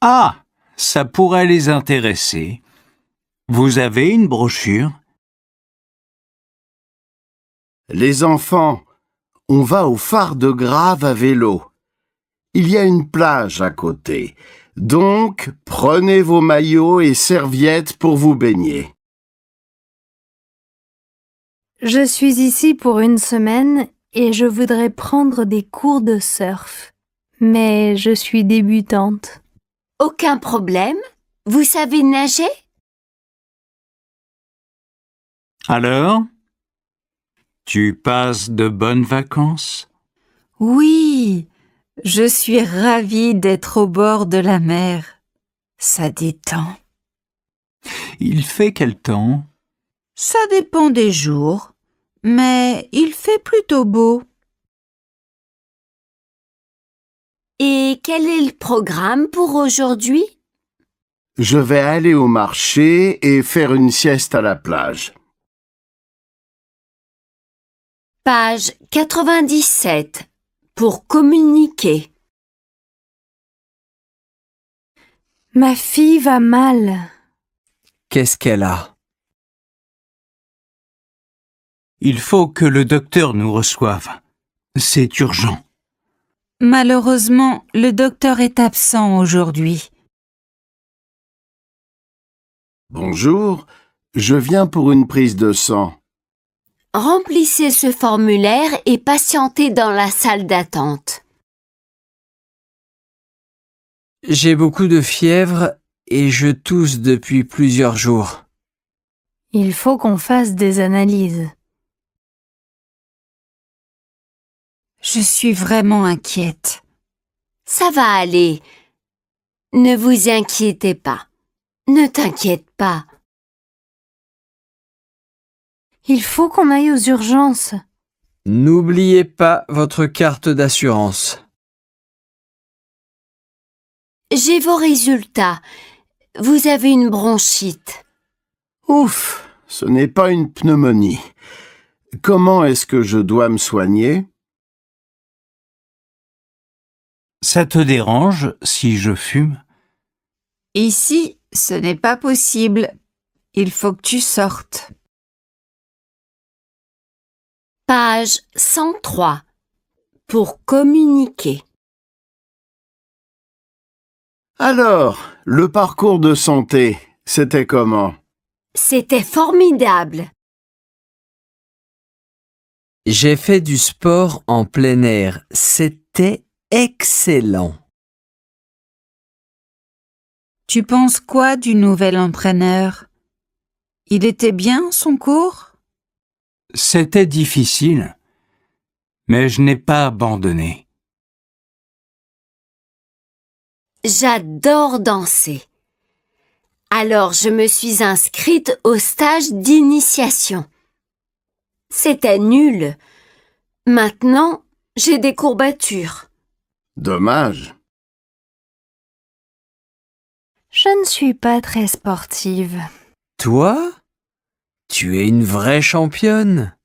Ah, ça pourrait les intéresser. Vous avez une brochure? Les enfants, on va au phare de Grave à vélo. Il y a une plage à côté. Donc, prenez vos maillots et serviettes pour vous baigner. Je suis ici pour une semaine et je voudrais prendre des cours de surf. Mais je suis débutante. Aucun problème. Vous savez nager? Alors, tu passes de bonnes vacances? Oui, je suis ravie d'être au bord de la mer. Ça détend. Il fait quel temps? Ça dépend des jours, mais il fait plutôt beau. Et quel est le programme pour aujourd'hui? Je vais aller au marché et faire une sieste à la plage. Page 97. Pour communiquer. Ma fille va mal. Qu'est-ce qu'elle a? Il faut que le docteur nous reçoive. C'est urgent. Malheureusement, le docteur est absent aujourd'hui. Bonjour, je viens pour une prise de sang. Remplissez ce formulaire et patientez dans la salle d'attente. J'ai beaucoup de fièvre et je tousse depuis plusieurs jours. Il faut qu'on fasse des analyses. Je suis vraiment inquiète. Ça va aller. Ne vous inquiétez pas. Ne t'inquiète pas. Il faut qu'on aille aux urgences. N'oubliez pas votre carte d'assurance. J'ai vos résultats. Vous avez une bronchite. Ouf, ce n'est pas une pneumonie. Comment est-ce que je dois me soigner? Ça te dérange si je fume? Ici, ce n'est pas possible. Il faut que tu sortes. Page 103. Pour communiquer. Alors, le parcours de santé, c'était comment? C'était formidable. J'ai fait du sport en plein air. C'était excellent. Tu penses quoi du nouvel entraîneur? Il était bien, son cours? C'était difficile, mais je n'ai pas abandonné. J'adore danser. Alors je me suis inscrite au stage d'initiation. C'était nul. Maintenant, j'ai des courbatures. Dommage. Je ne suis pas très sportive. Toi? Tu es une vraie championne.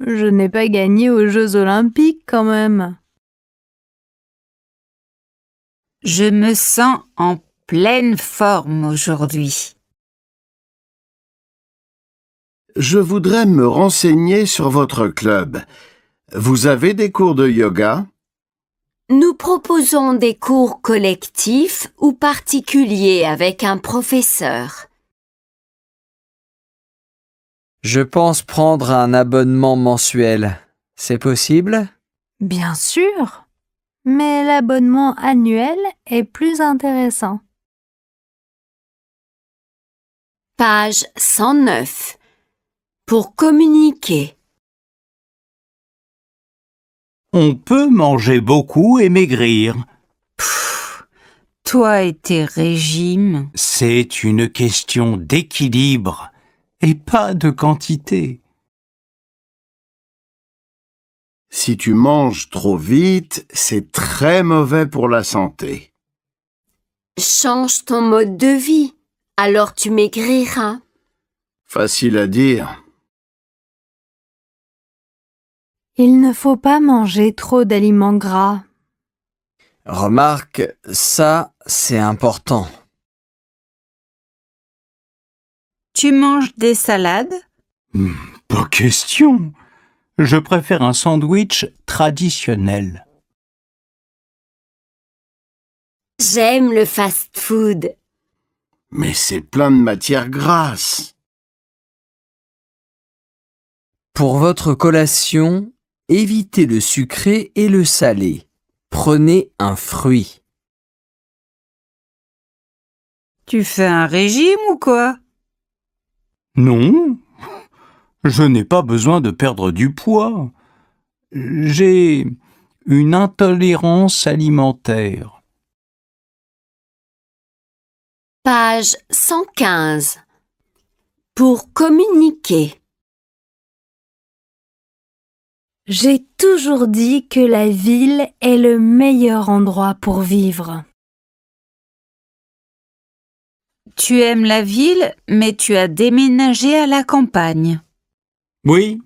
Je n'ai pas gagné aux Jeux Olympiques quand même. Je me sens en pleine forme aujourd'hui. Je voudrais me renseigner sur votre club. Vous avez des cours de yoga? Nous proposons des cours collectifs ou particuliers avec un professeur. Je pense prendre un abonnement mensuel. C'est possible? Bien sûr, mais l'abonnement annuel est plus intéressant. Page 109. Pour communiquer. On peut manger beaucoup et maigrir. Toi et tes régimes. C'est une question d'équilibre et pas de quantité. Si tu manges trop vite, c'est très mauvais pour la santé. Change ton mode de vie, alors tu maigriras. Facile à dire. Il ne faut pas manger trop d'aliments gras. Remarque, ça, c'est important. Tu manges des salades? Pas question. Je préfère un sandwich traditionnel. J'aime le fast-food. Mais c'est plein de matières grasses. Pour votre collation, évitez le sucré et le salé. Prenez un fruit. Tu fais un régime ou quoi? Non, je n'ai pas besoin de perdre du poids. J'ai une intolérance alimentaire. Page 115. Pour communiquer. J'ai toujours dit que la ville est le meilleur endroit pour vivre. Tu aimes la ville, mais tu as déménagé à la campagne. Oui,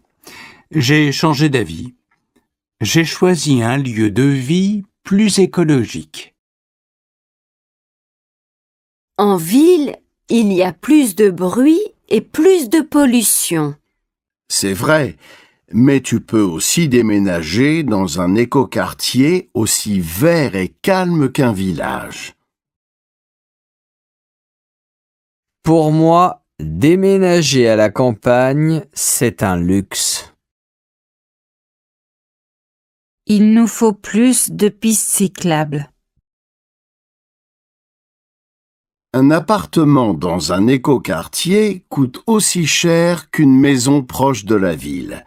j'ai changé d'avis. J'ai choisi un lieu de vie plus écologique. En ville, il y a plus de bruit et plus de pollution. C'est vrai, mais tu peux aussi déménager dans un écoquartier aussi vert et calme qu'un village. Pour moi, déménager à la campagne, c'est un luxe. Il nous faut plus de pistes cyclables. Un appartement dans un écoquartier coûte aussi cher qu'une maison proche de la ville.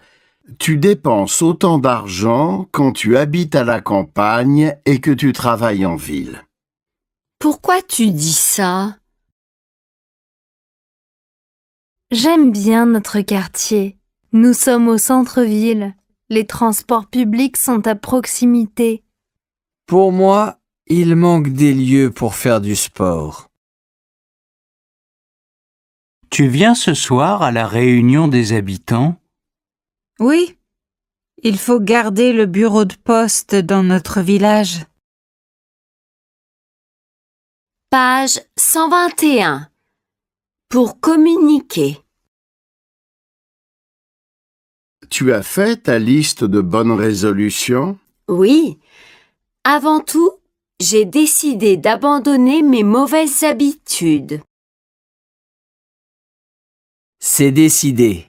Tu dépenses autant d'argent quand tu habites à la campagne et que tu travailles en ville. Pourquoi tu dis ça? J'aime bien notre quartier. Nous sommes au centre-ville. Les transports publics sont à proximité. Pour moi, il manque des lieux pour faire du sport. Tu viens ce soir à la réunion des habitants? Oui, il faut garder le bureau de poste dans notre village. Page 121. Pour communiquer. Tu as fait ta liste de bonnes résolutions? Oui. Avant tout, j'ai décidé d'abandonner mes mauvaises habitudes. C'est décidé.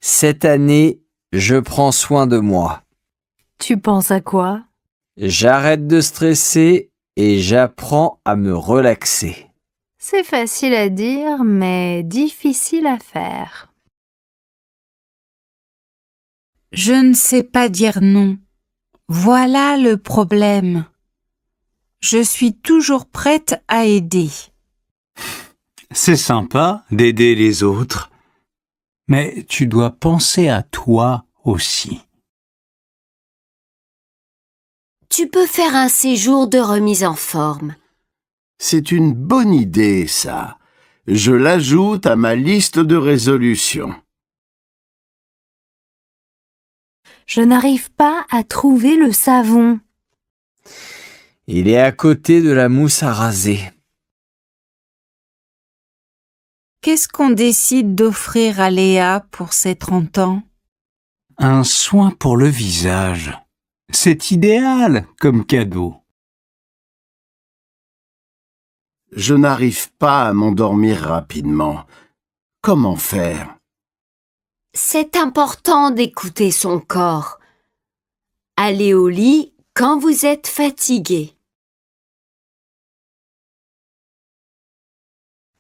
Cette année, je prends soin de moi. Tu penses à quoi? J'arrête de stresser et j'apprends à me relaxer. C'est facile à dire, mais difficile à faire. Je ne sais pas dire non. Voilà le problème. Je suis toujours prête à aider. C'est sympa d'aider les autres, mais tu dois penser à toi aussi. Tu peux faire un séjour de remise en forme. C'est une bonne idée, ça. Je l'ajoute à ma liste de résolutions. Je n'arrive pas à trouver le savon. Il est à côté de la mousse à raser. Qu'est-ce qu'on décide d'offrir à Léa pour ses 30 ans? Un soin pour le visage. C'est idéal comme cadeau. Je n'arrive pas à m'endormir rapidement. Comment faire? C'est important d'écouter son corps. Allez au lit quand vous êtes fatigué.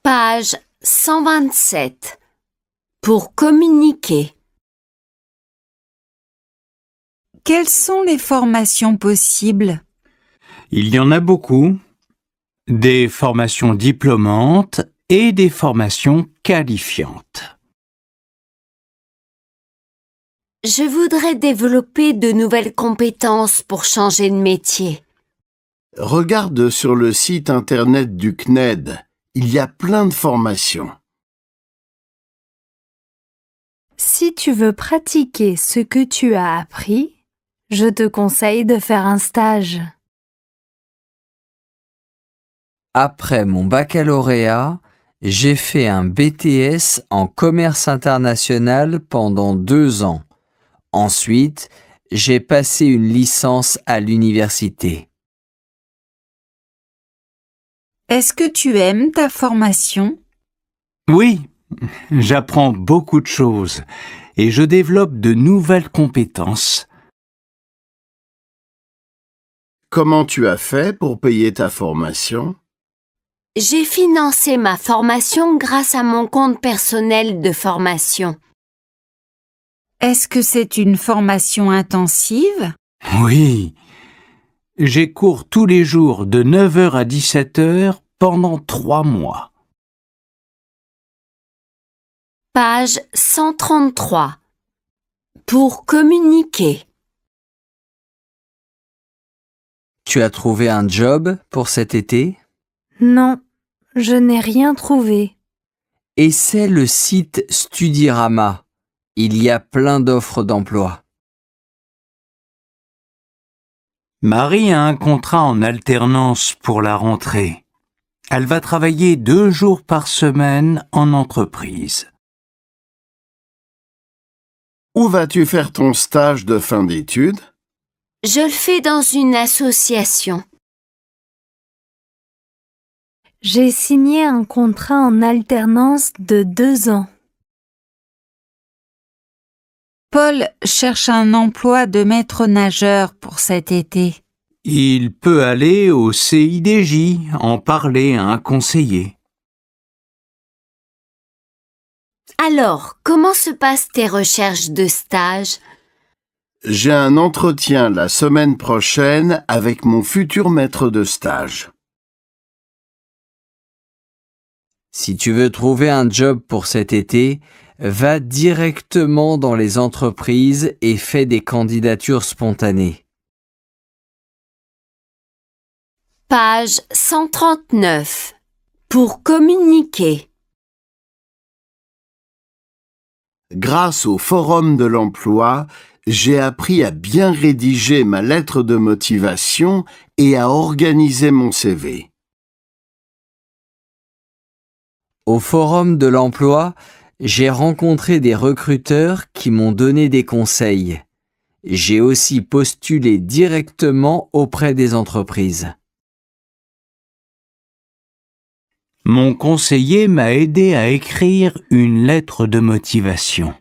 Page 127. Pour communiquer. Quelles sont les formations possibles? Il y en a beaucoup. Des formations diplômantes et des formations qualifiantes. Je voudrais développer de nouvelles compétences pour changer de métier. Regarde sur le site internet du CNED. Il y a plein de formations. Si tu veux pratiquer ce que tu as appris, je te conseille de faire un stage. Après mon baccalauréat, j'ai fait un BTS en commerce international pendant 2 ans. Ensuite, j'ai passé une licence à l'université. Est-ce que tu aimes ta formation? Oui, j'apprends beaucoup de choses et je développe de nouvelles compétences. Comment tu as fait pour payer ta formation? J'ai financé ma formation grâce à mon compte personnel de formation. Est-ce que c'est une formation intensive? Oui, j'ai cours tous les jours de 9h à 17h pendant 3 mois. Page 133. Pour communiquer. Tu as trouvé un job pour cet été? Non, je n'ai rien trouvé. Essaie le site Studirama. Il y a plein d'offres d'emploi. Marie a un contrat en alternance pour la rentrée. Elle va travailler 2 jours par semaine en entreprise. Où vas-tu faire ton stage de fin d'études? Je le fais dans une association. J'ai signé un contrat en alternance de 2 ans. Paul cherche un emploi de maître nageur pour cet été. Il peut aller au CIDJ, en parler à un conseiller. Alors, comment se passent tes recherches de stage? J'ai un entretien la semaine prochaine avec mon futur maître de stage. Si tu veux trouver un job pour cet été, va directement dans les entreprises et fais des candidatures spontanées. Page 139. Pour communiquer. Grâce au Forum de l'emploi, j'ai appris à bien rédiger ma lettre de motivation et à organiser mon CV. Au Forum de l'emploi, j'ai rencontré des recruteurs qui m'ont donné des conseils. J'ai aussi postulé directement auprès des entreprises. Mon conseiller m'a aidé à écrire une lettre de motivation.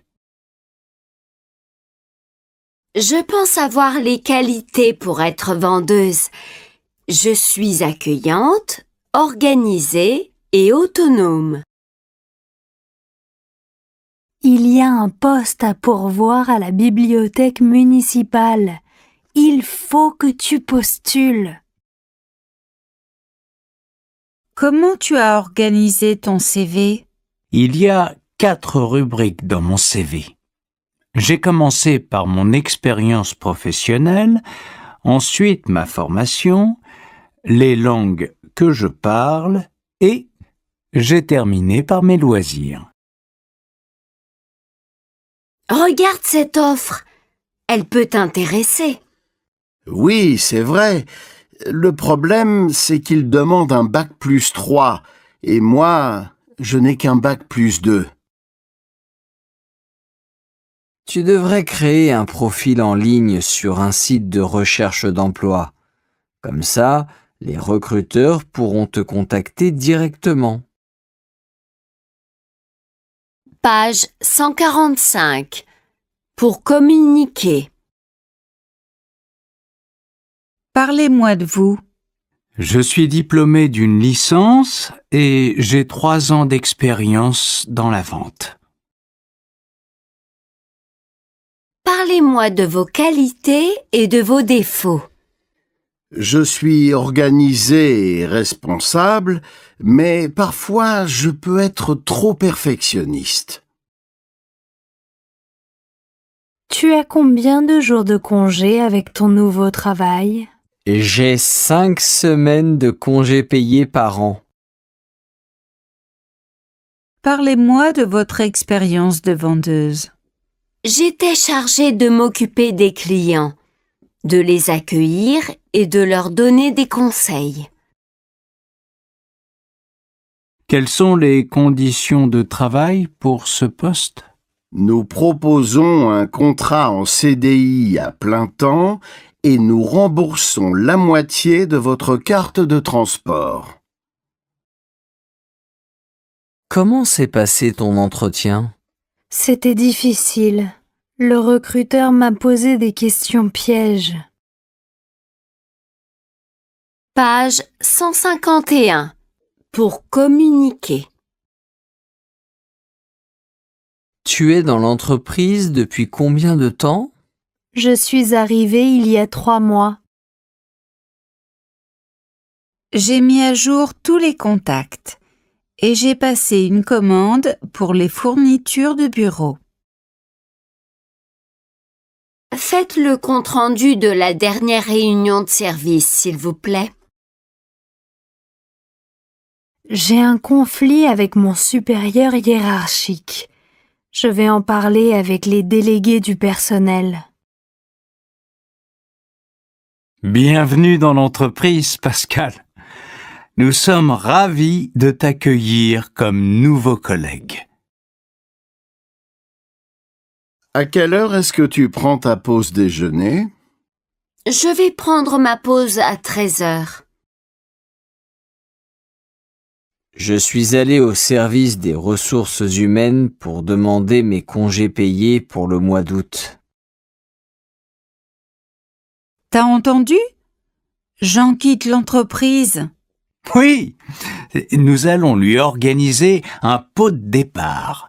Je pense avoir les qualités pour être vendeuse. Je suis accueillante, organisée et autonome. Il y a un poste à pourvoir à la bibliothèque municipale. Il faut que tu postules. Comment tu as organisé ton CV? Il y a 4 rubriques dans mon CV. J'ai commencé par mon expérience professionnelle, ensuite ma formation, les langues que je parle et j'ai terminé par mes loisirs. Regarde cette offre. Elle peut t'intéresser. Oui, c'est vrai. Le problème, c'est qu'il demande un bac plus 3 et moi, je n'ai qu'un bac plus 2. Tu devrais créer un profil en ligne sur un site de recherche d'emploi. Comme ça, les recruteurs pourront te contacter directement. Page 145. Pour communiquer. Parlez-moi de vous. Je suis diplômé d'une licence et j'ai 3 ans d'expérience dans la vente. Parlez-moi de vos qualités et de vos défauts. Je suis organisé et responsable, mais parfois je peux être trop perfectionniste. Tu as combien de jours de congé avec ton nouveau travail? J'ai 5 semaines de congés payés par an. Parlez-moi de votre expérience de vendeuse. J'étais chargée de m'occuper des clients, de les accueillir et de leur donner des conseils. Quelles sont les conditions de travail pour ce poste? Nous proposons un contrat en CDI à plein temps et nous remboursons la moitié de votre carte de transport. Comment s'est passé ton entretien? C'était difficile. Le recruteur m'a posé des questions pièges. Page 151. Pour communiquer. Tu es dans l'entreprise depuis combien de temps? Je suis arrivée il y a 3 mois. J'ai mis à jour tous les contacts et j'ai passé une commande pour les fournitures de bureau. Faites le compte-rendu de la dernière réunion de service, s'il vous plaît. J'ai un conflit avec mon supérieur hiérarchique. Je vais en parler avec les délégués du personnel. Bienvenue dans l'entreprise, Pascal. Nous sommes ravis de t'accueillir comme nouveau collègue. À quelle heure est-ce que tu prends ta pause déjeuner? Je vais prendre ma pause à 13h. Je suis allé au service des ressources humaines pour demander mes congés payés pour le mois d'août. T'as entendu? Jean quitte l'entreprise. Oui, nous allons lui organiser un pot de départ.